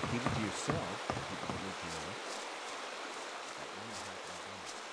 Keep it to yourself. Keep it to live to your lips. That won't happen again.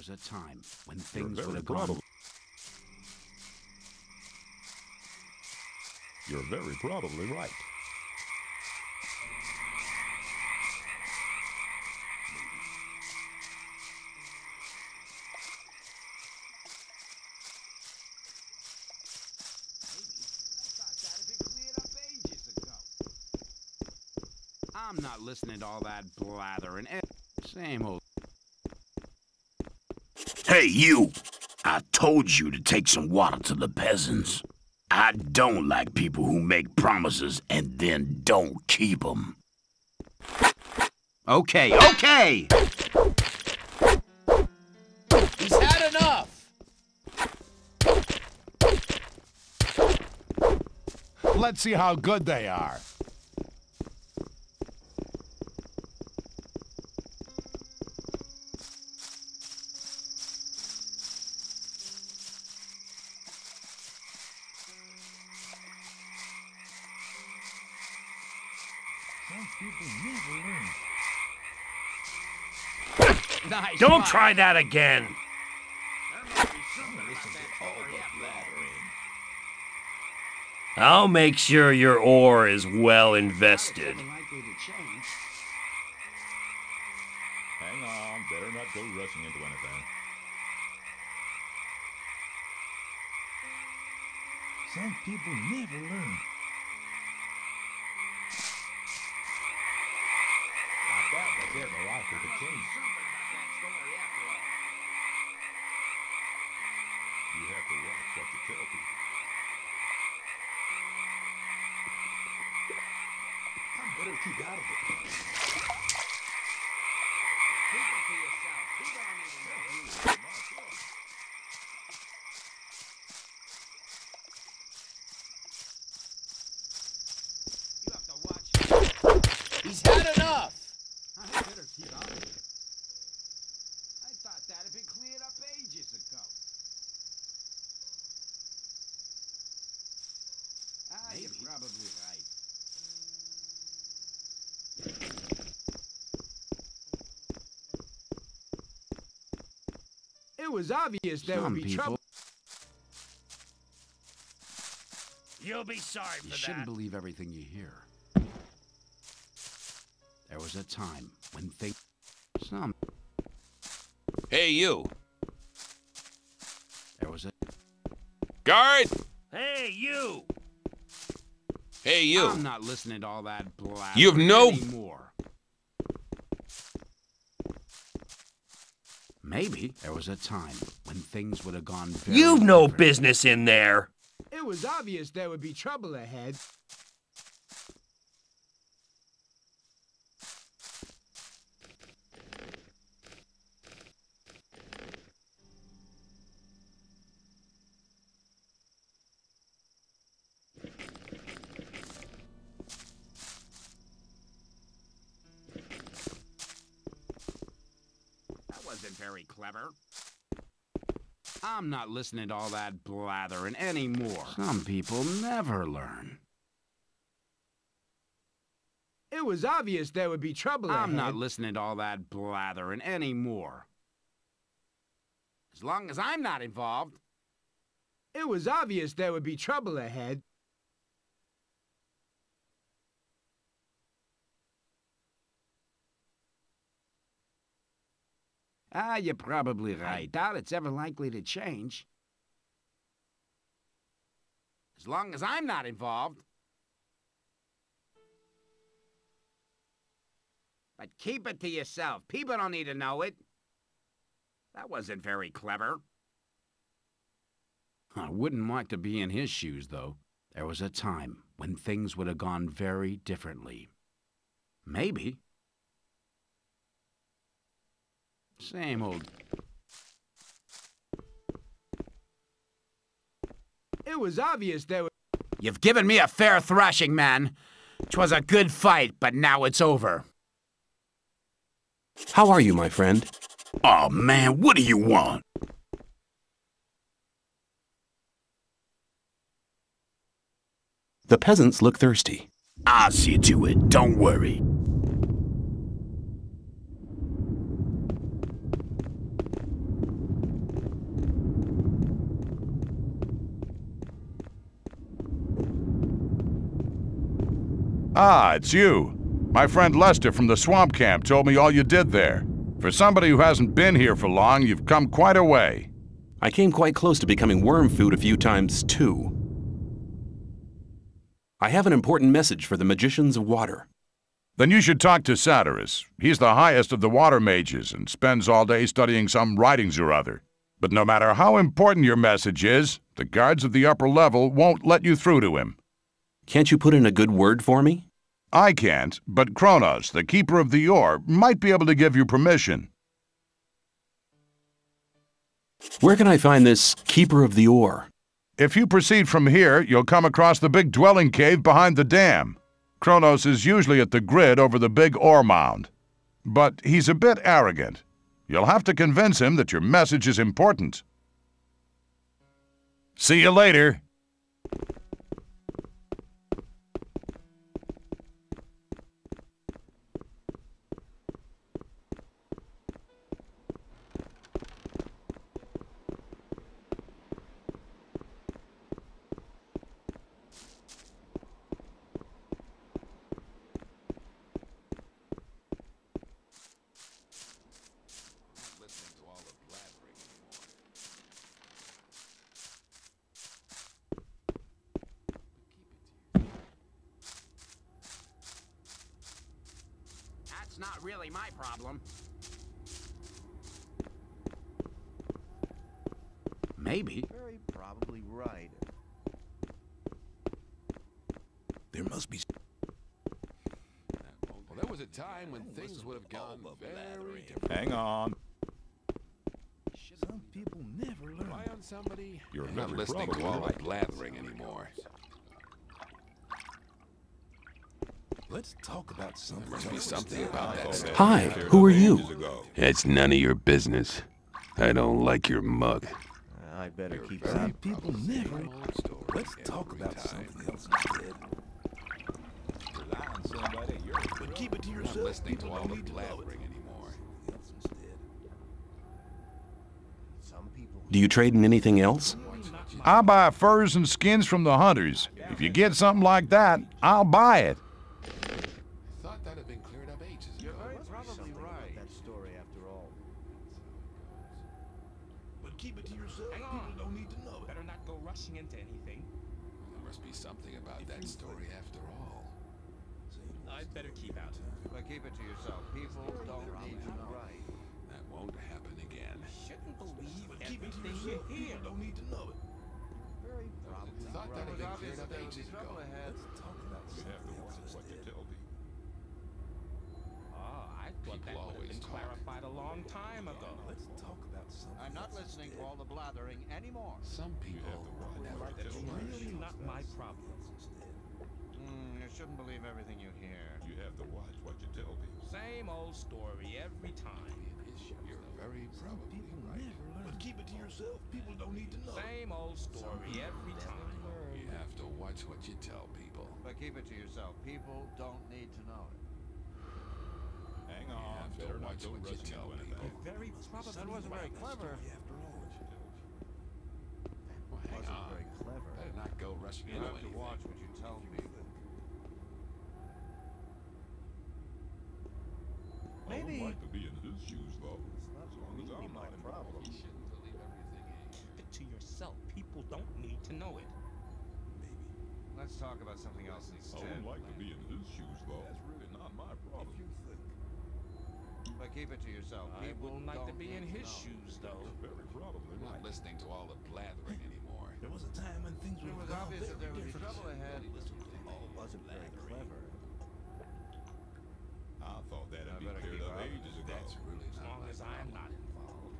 was a time when things would have gone. You're very probably right. I'm not listening to all that blather and same old. Hey, you! I told you to take some water to the peasants. I don't like people who make promises and then don't keep them. Okay, okay! He's had enough! Let's see how good they are. Nice. Don't try that again! I'll make sure your ore is well invested. Hang on, better not go rushing into anything. Some people never learn. I thought that their life would change. You have to watch what you tell people. I better keep out of it. He's had enough! I better keep out of it. I thought that had been cleared up ages ago. You're probably right. It was obvious there would be trouble. You'll be sorry for You that. shouldn't believe everything you hear. There was a time when things... Hey, you. There was a... Guard! Hey, you! Hey, you. I'm not listening to all that blather You've no... anymore. Maybe there was a time when things would have gone very You've no different. business in there. It was obvious there would be trouble ahead. That wasn't very clever. I'm not listening to all that blathering anymore. Some people never learn. It was obvious there would be trouble ahead. I'm not listening to all that blathering anymore. As long as I'm not involved. It was obvious there would be trouble ahead. You're probably right. I doubt it's ever likely to change. As long as I'm not involved. But keep it to yourself. People don't need to know it. That wasn't very clever. I wouldn't like to be in his shoes, though. There was a time when things would have gone very differently. Maybe. Same old. It was obvious there was... You've given me a fair thrashing, man. 'Twas a good fight, but now it's over. How are you, my friend? Oh man, what do you want? The peasants look thirsty. I'll see to it, don't worry. Ah, it's you. My friend Lester from the swamp camp told me all you did there. For somebody who hasn't been here for long, you've come quite a way. I came quite close to becoming worm food a few times, too. I have an important message for the magicians of water. Then you should talk to Satyrus. He's the highest of the water mages and spends all day studying some writings or other. But no matter how important your message is, the guards of the upper level won't let you through to him. Can't you put in a good word for me? I can't, but Kronos, the keeper of the ore, might be able to give you permission. Where can I find this keeper of the ore? If you proceed from here, you'll come across the big dwelling cave behind the dam. Kronos is usually at the grid over the big ore mound. But he's a bit arrogant. You'll have to convince him that your message is important. See you later. That's not really my problem. Maybe. Very probably right. There must be. Well, there was a time when things would have gone very different. Hang on. Some people never learn. Rely on somebody. You're and not not listening listening to all to all the the blathering anymore. Let's talk about something. There must be something about that stuff. Hi, who are you? It's none of your business. I don't like your mug. I better keep Some that. people never. Let's talk about something else instead. Rely on somebody. But keep it to You're yourself. not listening to People all don't the need to know it. blathering anymore. Some people. Do you trade in anything else? I buy furs and skins from the hunters. If you get something like that, I'll buy it. Thought that had been cleared up ages ago. Probably right. That story after all. But keep it to yourself. People don't need to know it. Better not go rushing into anything. There must be something about that story after all. I'd better keep out. But keep it to yourself. People don't need to know. Right. That won't happen again. Shouldn't believe But keep it to everything yourself. you hear. People don't need to know it. Very probably Thought that had been cleared up ages ago. ahead. Talk about something else instead. Oh, I thought that People would have always been talk. clarified a long time ago. Let's talk about something. I'm not listening to all the blathering anymore. Some people never That's do. really not my problem. You shouldn't believe everything you hear. You have to watch what you tell people. Same old story every time. You're very probably right. But keep it to yourself. People don't need to know it. Same old story every time. You have to watch what you tell people. But keep it to yourself. People don't need to know it. Hang You on. have to Better not watch go what you rushing tell into people. anything. Very probably That wasn't very clever. After all. Well, hang Wasn't on. very clever. Better not go rushing You into have to anything. watch what you tell people. I Maybe. would like to be in his shoes, though. As long as I'm not involved. You shouldn't believe everything you hear. Keep it to yourself. People don't need to know it. Let's talk about something else I instead. wouldn't like to be in his shoes, though. That's really not my problem. But keep it to yourself. I People wouldn't like to don't be in need his know. shoes, though. Very probably I'm not right. listening to all the blathering anymore. There was a time when things It were was obvious that there would be trouble ahead. Wasn't very clever. I thought that I had been better cleared keep up up. ages ago. That's really As not long my as I'm problem. not involved.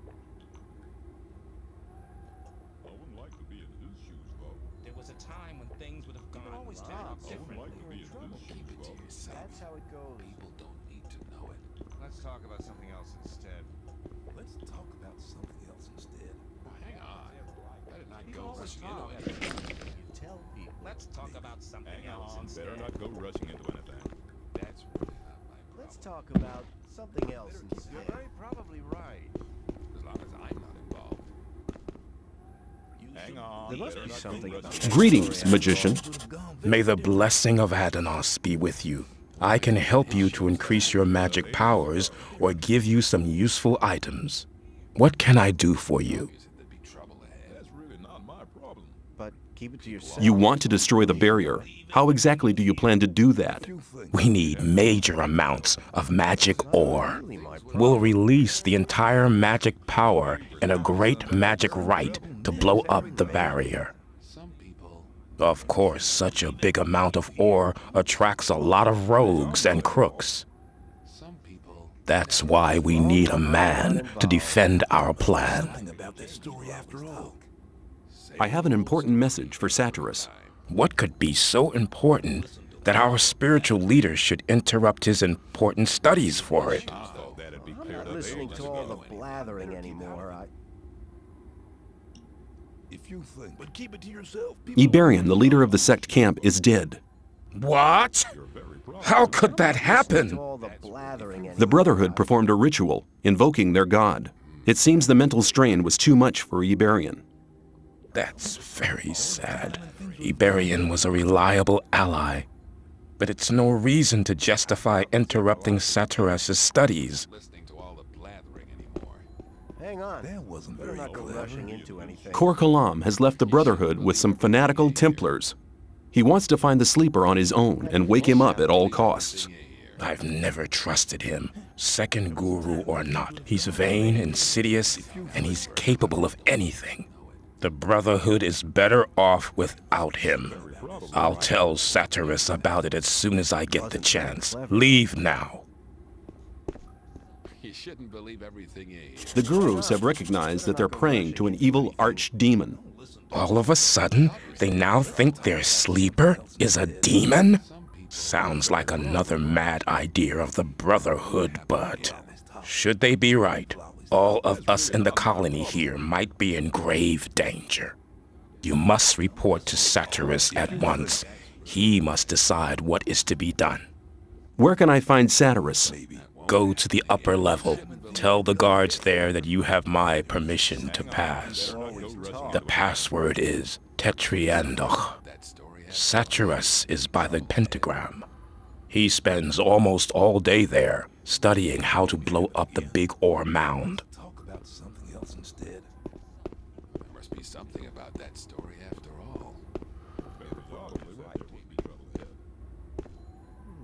I wouldn't like to be in his shoes, though. There was a time when things would have gone always a tell lot you. I wouldn't differently. like to be in his Keep shoes, it to though. yourself. That's how it goes. People don't need to know it. Let's talk about something else instead. Let's talk about something else instead. Well, hang on. Better not People go always rushing talk. into anything. You tell people. Let's talk about something Hang else on. instead. Better not go rushing into anything. That's really not my problem. Let's talk about something else instead. You're very probably right. As long as I'm not involved. You Hang on. There must be something about Greetings, magician. May the blessing of Adanos be with you. I can help you to increase your magic powers or give you some useful items. What can I do for you? That's really not my problem. but keep it to yourself. You want to destroy the barrier. How exactly do you plan to do that? We need major amounts of magic ore. We'll release the entire magic power in a great magic rite to blow up the barrier. Of course, such a big amount of ore attracts a lot of rogues and crooks. That's why we need a man to defend our plan. Something about this story after all. I have an important message for Satyrus. What could be so important that our spiritual leader should interrupt his important studies for it? That'd be I'm cleared not up listening ages to all the ago. blathering anymore. If you think, but keep it to yourself. People Iberian, the leader of the sect camp, is dead. What? How could that To happen? all the blathering anymore. The Brotherhood performed a ritual, invoking their god. It seems the mental strain was too much for Iberian. That's very sad. Iberian was a reliable ally. But it's no reason to justify interrupting Satyrus' studies. Hang on. That wasn't Better very not go clever. rushing into anything. Kor Kalam has left the Brotherhood with some fanatical Templars. He wants to find the sleeper on his own and wake him up at all costs. I've never trusted him, second guru or not. He's vain, insidious, and he's capable of anything. The Brotherhood is better off without him. I'll tell Satyrus about it as soon as I get the chance. Leave now. You shouldn't believe everything you hear. The gurus have recognized that they're praying to an evil archdemon. All of a sudden, they now think their sleeper is a demon? Sounds like another mad idea of the Brotherhood, but should they be right, all of us in the colony here might be in grave danger. You must report to Satyrus at once. He must decide what is to be done. Where can I find Satyrus? Go to the upper level. Tell the guards there that you have my permission to pass. The password is Tetriandoch. Satyrus is by the pentagram. He spends almost all day there, studying how to blow up the big ore mound. Talk about something else instead. There must be something about that story after all.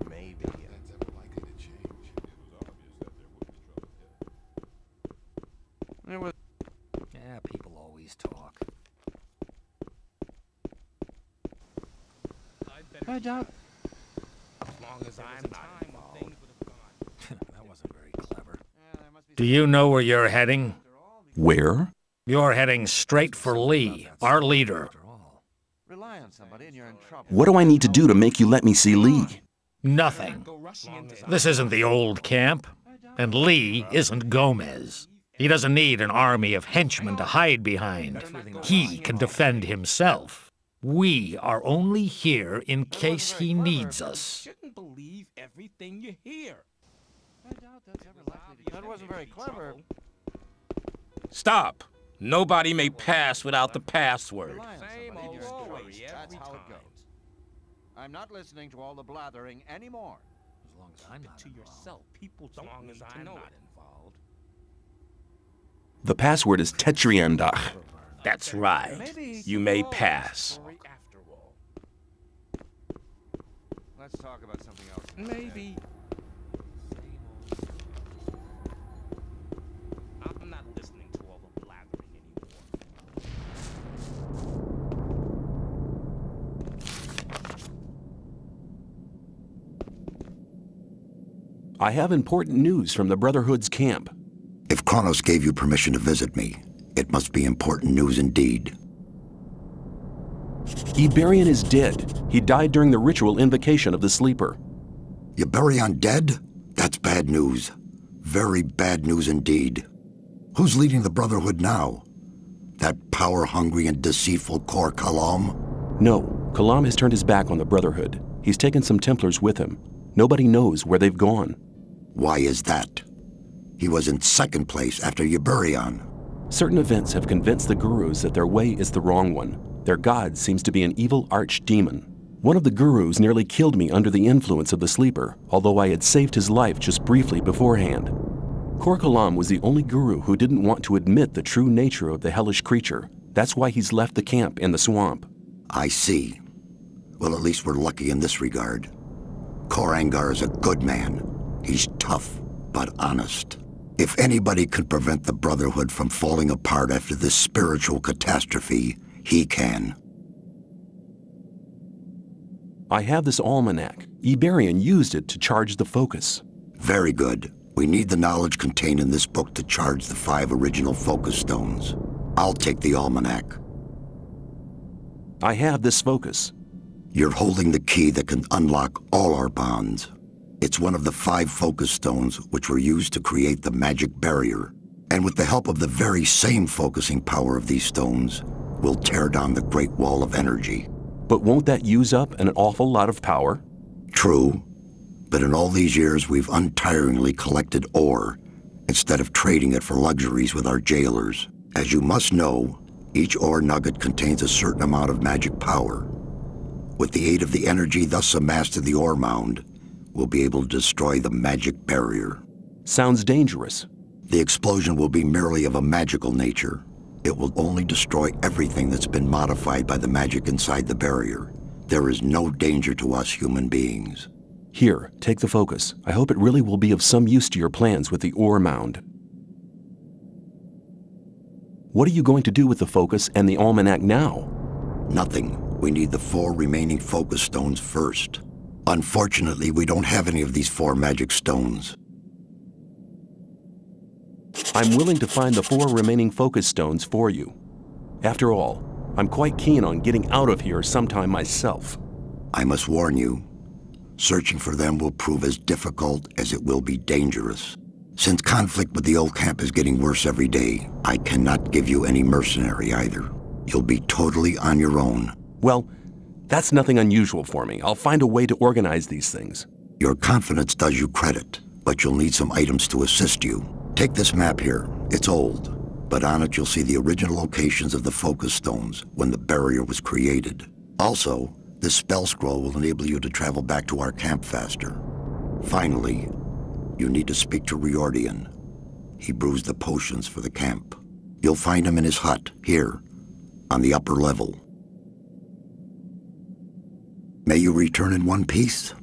Maybe. That's ever likely to change. Yeah, people always talk. I doubt. As long as I'm not involved. That wasn't very clever. Do you know where you're heading? Where? You're heading straight for Lee, our leader. Rely on somebody and you're in trouble. What do I need to do to make you let me see Lee? Nothing. This isn't the old camp, and Lee isn't Gomez. He doesn't need an army of henchmen to hide behind. He can defend himself. We are only here in case he needs us. You shouldn't believe everything you hear. That wasn't very clever. Stop! Nobody may pass without the password. Rely on Same somebody and old you're in trouble. story That's every how it time. goes. I'm not listening to all the blathering anymore. As long as I'm not To involved. yourself, people don't need to know it. involved. The password is Tetriandach. That's right. Maybe You may pass. Story after all. Let's talk about something else. Maybe. I'm not listening to all the blathering anymore. I have important news from the Brotherhood's camp. If Kronos gave you permission to visit me, it must be important news indeed. Iberian is dead. He died during the ritual invocation of the sleeper. Iberion dead? That's bad news. Very bad news indeed. Who's leading the Brotherhood now? That power-hungry and deceitful Kor Kalam? No, Kalam has turned his back on the Brotherhood. He's taken some Templars with him. Nobody knows where they've gone. Why is that? He was in second place after Iberion. Certain events have convinced the gurus that their way is the wrong one. Their god seems to be an evil archdemon. One of the gurus nearly killed me under the influence of the sleeper, although I had saved his life just briefly beforehand. Korkalam was the only guru who didn't want to admit the true nature of the hellish creature. That's why he's left the camp in the swamp. I see. Well, at least we're lucky in this regard. Korangar is a good man. He's tough, but honest. If anybody could prevent the Brotherhood from falling apart after this spiritual catastrophe, he can. I have this almanac. Iberian used it to charge the focus. Very good. We need the knowledge contained in this book to charge the 5 original focus stones. I'll take the almanac. I have this focus. You're holding the key that can unlock all our bonds. It's one of the 5 focus stones which were used to create the magic barrier. And with the help of the very same focusing power of these stones, we'll tear down the Great Wall of Energy. But won't that use up an awful lot of power? True. But in all these years, we've untiringly collected ore instead of trading it for luxuries with our jailers. As you must know, each ore nugget contains a certain amount of magic power. With the aid of the energy thus amassed in the ore mound, we'll be able to destroy the magic barrier. Sounds dangerous. The explosion will be merely of a magical nature. It will only destroy everything that's been modified by the magic inside the barrier. There is no danger to us human beings. Here, take the focus. I hope it really will be of some use to your plans with the ore mound. What are you going to do with the focus and the almanac now? Nothing. We need the 4 remaining focus stones first. Unfortunately, we don't have any of these 4 magic stones. I'm willing to find the 4 remaining focus stones for you. After all, I'm quite keen on getting out of here sometime myself. I must warn you, searching for them will prove as difficult as it will be dangerous. Since conflict with the old camp is getting worse every day, I cannot give you any mercenary either. You'll be totally on your own. Well, that's nothing unusual for me. I'll find a way to organize these things. Your confidence does you credit, but you'll need some items to assist you. Take this map here. It's old, but on it you'll see the original locations of the focus stones when the barrier was created. Also, this spell scroll will enable you to travel back to our camp faster. Finally, you need to speak to Riordian. He brews the potions for the camp. You'll find him in his hut, here, on the upper level. May you return in one piece.